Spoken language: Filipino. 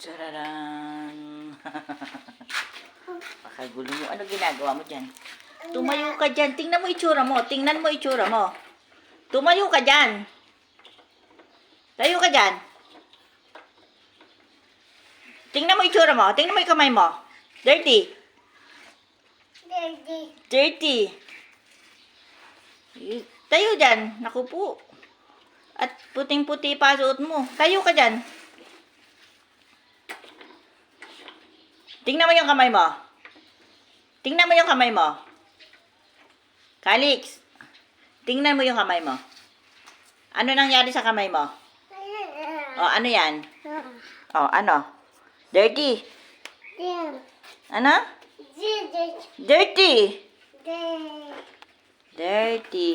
Tararan. Pakagulo mo. Ano ginagawa mo dyan? Tumayo ka dyan. Tingnan mo itsura mo. Tingnan mo itsura mo. Tumayo ka dyan. Tayo ka dyan. Tingnan mo itsura mo. Tingnan mo yung kamay mo. Dirty. Dirty. Dirty. Tayo dyan. Naku po. At puting-puti pa suot mo. Tayo ka dyan. Tingnan mo yung kamay mo. Tingnan mo yung kamay mo. Calix. Tingnan mo yung kamay mo. Ano nangyari sa kamay mo? Oh, ano yan? Oh, ano? Dirty. Ano? Dirty. Dirty.